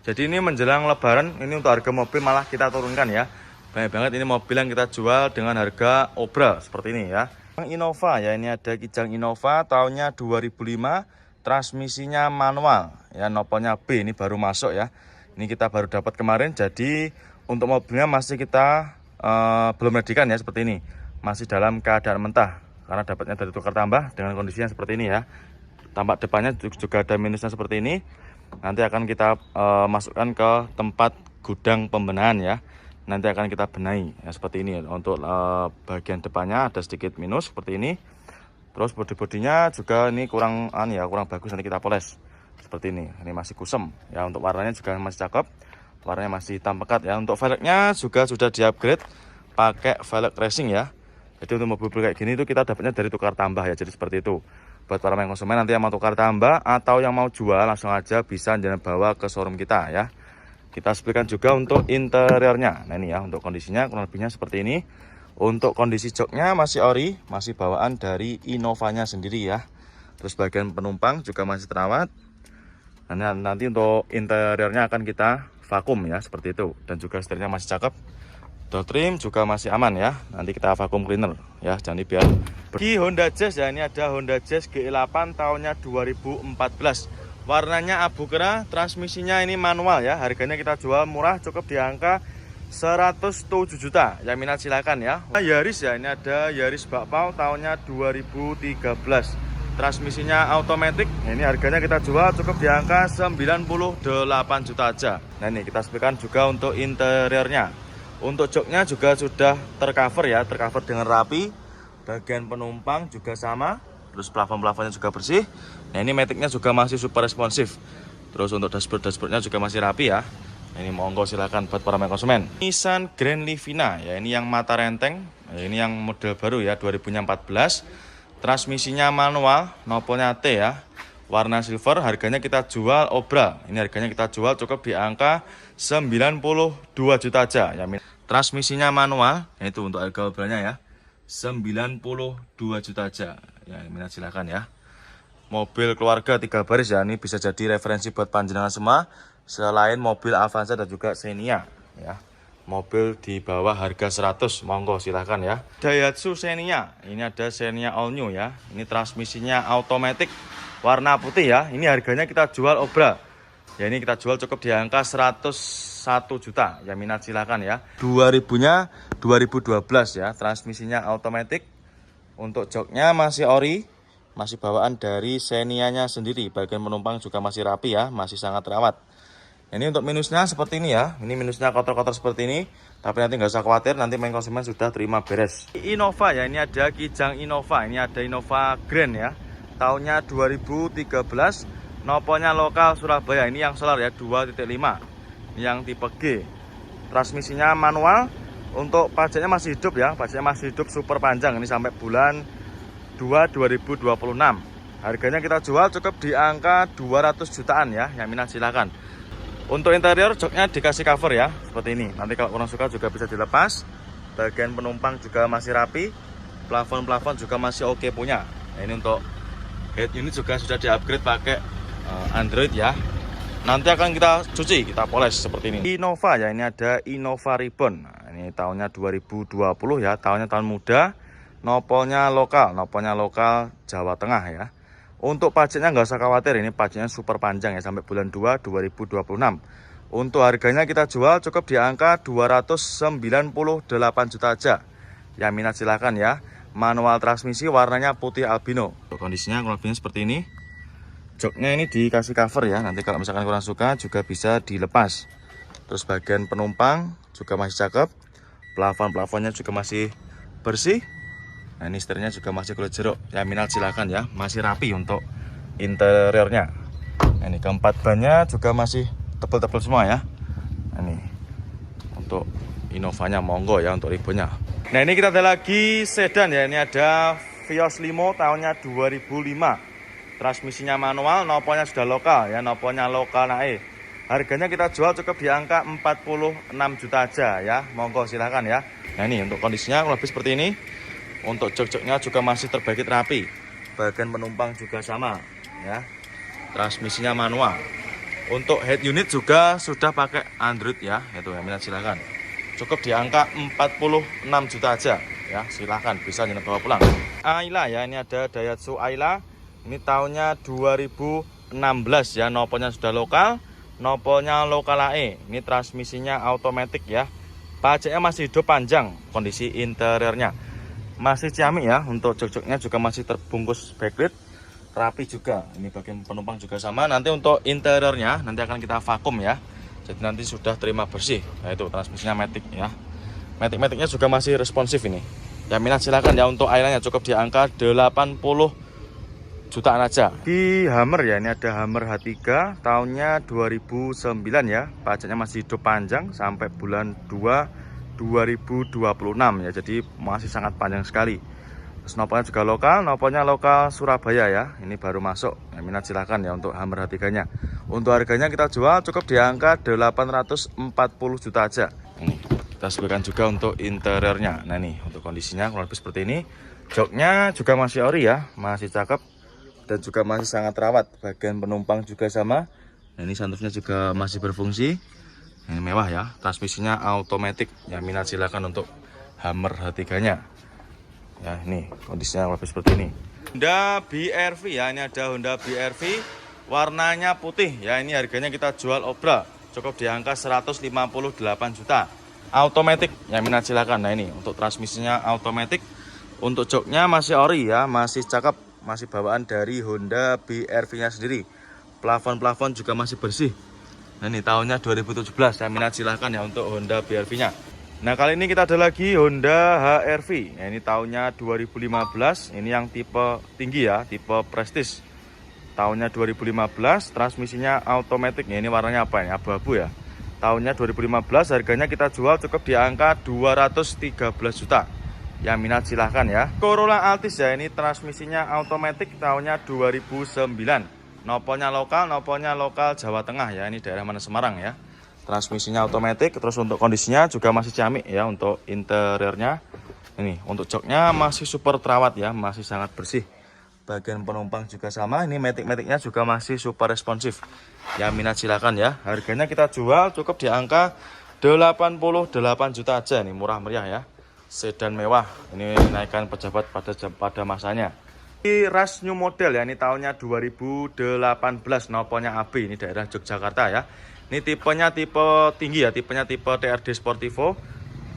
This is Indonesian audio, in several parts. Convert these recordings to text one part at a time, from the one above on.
Jadi ini menjelang lebaran, ini untuk harga mobil malah kita turunkan ya. Banyak banget ini mobil yang kita jual dengan harga obral seperti ini ya. Innova ya, ini ada Kijang Innova tahunnya 2005, transmisinya manual ya, nopolnya B, ini baru masuk ya. Ini kita baru dapat kemarin, jadi untuk mobilnya masih kita belum medikan ya, seperti ini. Masih dalam keadaan mentah karena dapatnya dari tukar tambah dengan kondisinya seperti ini ya. Tampak depannya juga ada minusnya seperti ini. Nanti akan kita masukkan ke tempat gudang pembenahan ya. Nanti akan kita benahi ya, seperti ini. Untuk bagian depannya ada sedikit minus seperti ini. Terus bodi-bodinya juga ini kurang bagus, nanti kita poles seperti ini. Ini masih kusem ya. Untuk warnanya juga masih cakep. Warnanya masih hitam pekat ya. Untuk velgnya juga sudah di-upgrade pakai velg racing ya. Jadi untuk mobil kayak gini itu kita dapatnya dari tukar tambah ya. Jadi seperti itu. Buat para konsumen nanti yang mau tukar tambah atau yang mau jual, langsung aja bisa jangan bawa ke showroom kita ya. Kita sebutkan juga untuk interiornya. Nah ini ya, untuk kondisinya kurang lebihnya seperti ini. Untuk kondisi joknya masih ori, masih bawaan dari Innovanya sendiri ya. Terus bagian penumpang juga masih terawat. Nah, nanti untuk interiornya akan kita vakum ya, seperti itu. Dan juga setirnya masih cakep. Door trim juga masih aman ya. Nanti kita vakum cleaner ya, jadi biar di Honda Jazz ya. Ini ada Honda Jazz GE8 tahunnya 2014. Warnanya abu kera, transmisinya ini manual ya. Harganya kita jual murah, cukup di angka 107 juta. Yang minat silakan ya. Yaris ya, ini ada Yaris Bakpao tahunnya 2013. Transmisinya automatic. Ini harganya kita jual cukup di angka 98 juta aja. Nah ini kita sebutkan juga untuk interiornya. Untuk joknya juga sudah tercover ya, tercover dengan rapi. Bagian penumpang juga sama. Terus plafon-plafonnya juga bersih. Nah ini maticnya juga masih super responsif. Terus untuk dashboardnya juga masih rapi ya. Nah, ini monggo silakan buat para konsumen. Nissan Grand Livina ya, ini yang mata renteng. Nah, ini yang model baru ya, 2014. Transmisinya manual, nopolnya T ya. Warna silver, harganya kita jual obral. Ini harganya kita jual cukup di angka 92 juta aja ya. Transmisinya manual, itu untuk harga obralnya ya. 92 juta aja. Ya, minat silakan ya. Mobil keluarga 3 baris ya, ini bisa jadi referensi buat panjenengan semua. Selain mobil Avanza dan juga Xenia ya. Mobil di bawah harga 100, monggo silahkan ya. Daihatsu Xenia, ini ada Xenia All New ya. Ini transmisinya automatic, warna putih ya. Ini harganya kita jual obral. Ya ini kita jual cukup di angka 101 juta. Ya minat silahkan ya. 2000-nya 2012 ya. Transmisinya automatic. Untuk joknya masih ori, masih bawaan dari Xenia-nya sendiri. Bagian penumpang juga masih rapi ya, masih sangat terawat. Ini untuk minusnya seperti ini ya. Ini minusnya kotor-kotor seperti ini. Tapi nanti nggak usah khawatir, nanti konsumen sudah terima beres. Innova ya, ini ada Kijang Innova. Ini ada Innova Grand ya. Tahunnya 2013. Nopolnya lokal Surabaya. Ini yang solar ya, 2.5. Ini yang tipe G. Transmisinya manual. Untuk pajaknya masih hidup ya. Pajaknya masih hidup super panjang. Ini sampai bulan 2 2026. Harganya kita jual cukup di angka 200 jutaan ya. Yang minat silakan. Untuk interior joknya dikasih cover ya, seperti ini. Nanti kalau kurang suka juga bisa dilepas. Bagian penumpang juga masih rapi. Plafon-plafon juga masih oke punya. Nah, ini untuk head unit juga sudah di-upgrade pakai Android ya. Nanti akan kita cuci, kita poles seperti ini. Innova ya, ini ada Innova Ribbon. Nah, ini tahunnya 2020 ya, tahunnya tahun muda. Nopolnya lokal Jawa Tengah ya. Untuk pajaknya nggak usah khawatir, ini pajaknya super panjang ya, sampai bulan 2 2026. Untuk harganya kita jual cukup di angka 298 juta aja. Yang minat silahkan ya. Manual transmisi, warnanya putih albino. Kondisinya kurang lebihnya seperti ini. Joknya ini dikasih cover ya, nanti kalau misalkan kurang suka juga bisa dilepas. Terus bagian penumpang juga masih cakep. Plafon-plafonnya juga masih bersih. Nah ini setirnya juga masih kulit jeruk. Ya minat silahkan ya, masih rapi untuk interiornya. Nah, ini keempat bannya juga masih tebal-tebal semua ya. Nah, ini untuk Innovanya monggo ya, untuk ribbonnya. Nah ini kita ada lagi sedan ya. Ini ada Vios Limo tahunnya 2005. Transmisinya manual, nopolnya sudah lokal ya, nopolnya lokal naik. Harganya kita jual cukup di angka 46 juta aja ya. Monggo silahkan ya. Nah ini untuk kondisinya lebih seperti ini. Untuk jok-joknya juga masih terbaikit rapi. Bagian penumpang juga sama ya. Transmisinya manual. Untuk head unit juga sudah pakai Android ya, itu ya, minat silakan. Cukup di angka 46 juta aja ya, silahkan bisa bawa pulang. Ayla ya, ini ada Daihatsu Ayla. Ini tahunnya 2016 ya, nopolnya sudah lokal, nopolnya lokal AE. Ini transmisinya automatic ya. Pajaknya masih hidup panjang, kondisi interiornya masih ciamik ya. Untuk jok-joknya juga masih terbungkus backlit, rapi juga. Ini bagian penumpang juga sama. Nanti untuk interiornya nanti akan kita vakum ya. Jadi nanti sudah terima bersih. Nah itu transmisinya matic ya. Matic-maticnya juga masih responsif ini. Ya minat silakan ya. Untuk airnya cukup di angka 80 jutaan aja. Di Hummer ya, ini ada Hummer H3 tahunnya 2009 ya. Pajaknya masih hidup panjang sampai bulan 2 2026 ya. Jadi masih sangat panjang sekali. Nopolnya juga lokal, nopolnya lokal Surabaya ya. Ini baru masuk. Ya, minat silahkan ya untuk Hummer H3-nya. Untuk harganya kita jual cukup di angka 840 juta aja. Ini kita sebutkan juga untuk interiornya. Nah nih untuk kondisinya kurang lebih seperti ini. Joknya juga masih ori ya, masih cakep dan juga masih sangat rawat. Bagian penumpang juga sama. Nah, ini sunroofnya juga masih berfungsi. Ini mewah ya. Transmisinya automatic. Ya minat silakan untuk Hummer H3-nya. Ya ini kondisinya lebih seperti ini. Honda BRV ya, ini ada Honda BRV warnanya putih ya. Ini harganya kita jual obral cukup di angka 158 juta. Automatic ya, minat silakan. Nah ini untuk transmisinya automatic. Untuk joknya masih ori ya, masih cakep, masih bawaan dari Honda BRV nya sendiri. Plafon-plafon juga masih bersih. Nah ini tahunnya 2017 ya, minat silakan ya untuk Honda BRV nya. Nah kali ini kita ada lagi Honda HR-V. Nah, ini tahunnya 2015. Ini yang tipe tinggi ya, tipe Prestige. Tahunnya 2015, transmisinya automatic. Nah, ini warnanya apa ini? Abu-abu ya. Tahunnya 2015, harganya kita jual cukup di angka 213 juta. Yang minat silahkan ya. Corolla Altis ya, ini transmisinya automatic tahunnya 2009. Nopolnya lokal Jawa Tengah ya. Ini daerah mana, Semarang ya. Transmisinya automatic, terus untuk kondisinya juga masih ciamik ya. Untuk interiornya ini, untuk joknya masih super terawat ya, masih sangat bersih. Bagian penumpang juga sama. Ini matic-maticnya juga masih super responsif. Ya minat silakan ya. Harganya kita jual cukup di angka 88 juta aja. Ini murah meriah ya, sedan mewah. Ini naikkan pejabat pada masanya. Ini Rush new model ya, ini tahunnya 2018. Nopolnya AB, ini daerah Yogyakarta ya. Ini tipenya tipe tinggi ya, tipenya tipe TRD Sportivo.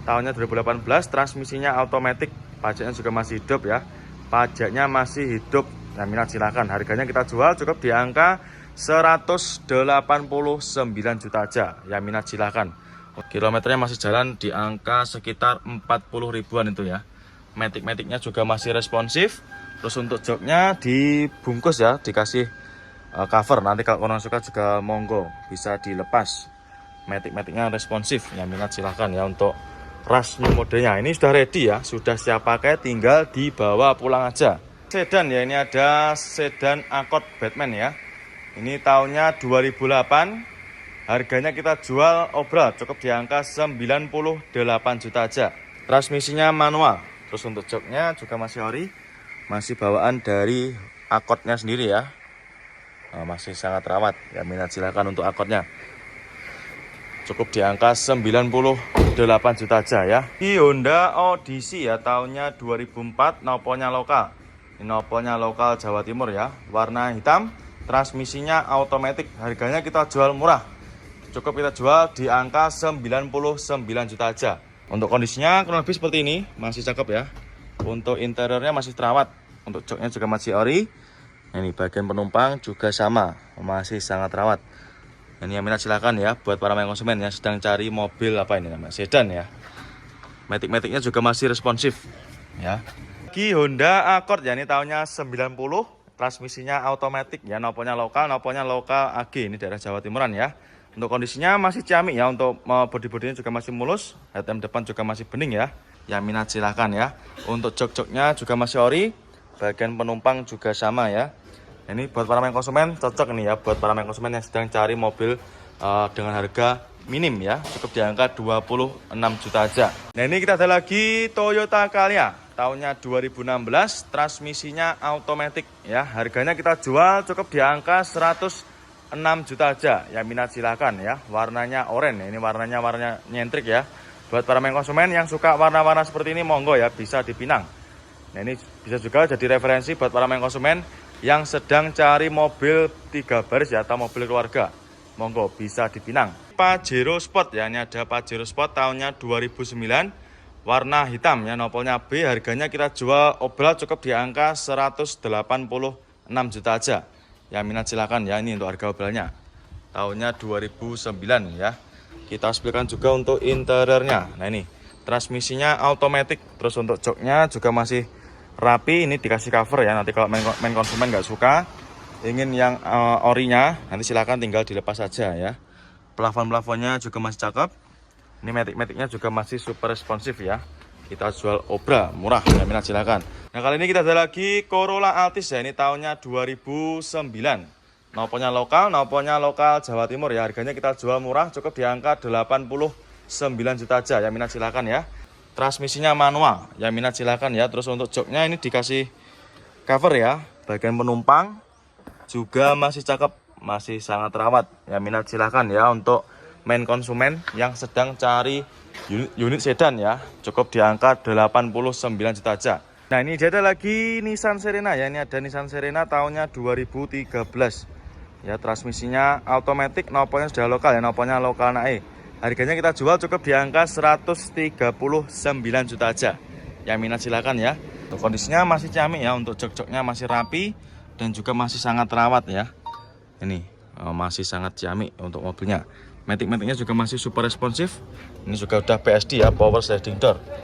Tahunnya 2018, transmisinya automatic, pajaknya juga masih hidup ya. Pajaknya masih hidup. Nah, minat silakan. Harganya kita jual cukup di angka 189 juta aja. Ya minat silakan. Kilometernya masih jalan di angka sekitar 40 ribuan itu ya. Matic-maticnya juga masih responsif. Terus untuk joknya dibungkus ya, dikasih cover. Nanti kalau orang suka juga monggo bisa dilepas. Matic-maticnya responsif ya, minat silahkan ya untuk Rush new modelnya. Ini sudah ready ya, sudah siap pakai, tinggal dibawa pulang aja. Sedan ya, ini ada sedan Accord Batman ya. Ini tahunnya 2008. Harganya kita jual obral cukup di angka 98 juta aja. Transmisinya manual. Terus untuk joknya juga masih ori, masih bawaan dari Accordnya sendiri ya. Nah, masih sangat rawat ya, minat silakan untuk Accordnya. Cukup di angka 98 juta aja ya. Ini Honda Odyssey ya, tahunnya 2004, nopolnya lokal. Ini nopolnya lokal Jawa Timur ya, warna hitam, transmisinya automatic. Harganya kita jual murah, cukup kita jual di angka 99 juta aja. Untuk kondisinya kurang lebih seperti ini, masih cakep ya. Untuk interiornya masih terawat, untuk joknya juga masih ori. Ini bagian penumpang juga sama, masih sangat rawat. Ini yang minat silakan ya, buat para konsumen yang sedang cari mobil apa ini namanya, sedan ya. Matic-maticnya juga masih responsif ya. Di Honda Accord ya, ini tahunnya 90, transmisinya automatic ya, nopolnya lokal AG, ini daerah Jawa Timuran ya. Untuk kondisinya masih ciamik ya, untuk bodi-bodinya juga masih mulus, headlamp depan juga masih bening ya. Yang minat silahkan ya. Untuk jok-joknya juga masih ori, bagian penumpang juga sama ya. Ini buat para konsumen cocok nih ya, buat para konsumen yang sedang cari mobil dengan harga minim ya, cukup di angka 26 juta aja. Nah ini kita ada lagi Toyota Calya, tahunnya 2016, transmisinya automatic ya. Harganya kita jual cukup di angka 170 juta aja. Yang minat silakan ya. Warnanya oranye. Ini warna nyentrik ya. Buat para main konsumen yang suka warna-warna seperti ini, monggo ya, bisa dipinang. Nah, ini bisa juga jadi referensi buat para main konsumen yang sedang cari mobil 3 baris ya, atau mobil keluarga. Monggo bisa dipinang. Pajero Sport ya, ini ada Pajero Sport tahunnya 2009, warna hitam ya, nopolnya B. Harganya kita jual obral cukup di angka 186 juta aja. Yang minat silakan ya, ini untuk harga obralnya. Tahunnya 2009 ya. Kita spilkan juga untuk interiornya. Nah, ini transmisinya automatic, terus untuk joknya juga masih rapi. Ini dikasih cover ya, nanti kalau main konsumen nggak suka, ingin yang orinya, nanti silakan tinggal dilepas saja ya. Plafon-plafonnya juga masih cakep. Ini matic-maticnya juga masih super responsif ya. Kita jual obra murah, yang minat silakan. Nah, kali ini kita ada lagi Corolla Altis ya, ini tahunnya 2009. Noponya lokal Jawa Timur ya. Harganya kita jual murah, cukup di angka 89 juta aja. Yang minat silakan ya. Transmisinya manual, yang minat silakan ya. Terus untuk joknya ini dikasih cover ya. Bagian penumpang juga masih cakep, masih sangat rawat. Yang minat silakan ya, untuk main konsumen yang sedang cari unit sedan ya. Cukup di angka 89 juta aja. Nah, ini ada lagi Nissan Serena ya. Ini ada Nissan Serena tahunnya 2013. Ya, transmisinya automatic, nopolnya sudah lokal ya, nopolnya lokal naik. Harganya kita jual cukup di angka 139 juta aja. Yang minat silakan ya. Kondisinya masih ciamik ya, untuk jok-joknya masih rapi dan juga masih sangat rawat ya. Ini masih sangat ciamik untuk mobilnya. Matic-maticnya juga masih super responsif. Ini juga udah PSD ya, power sliding door.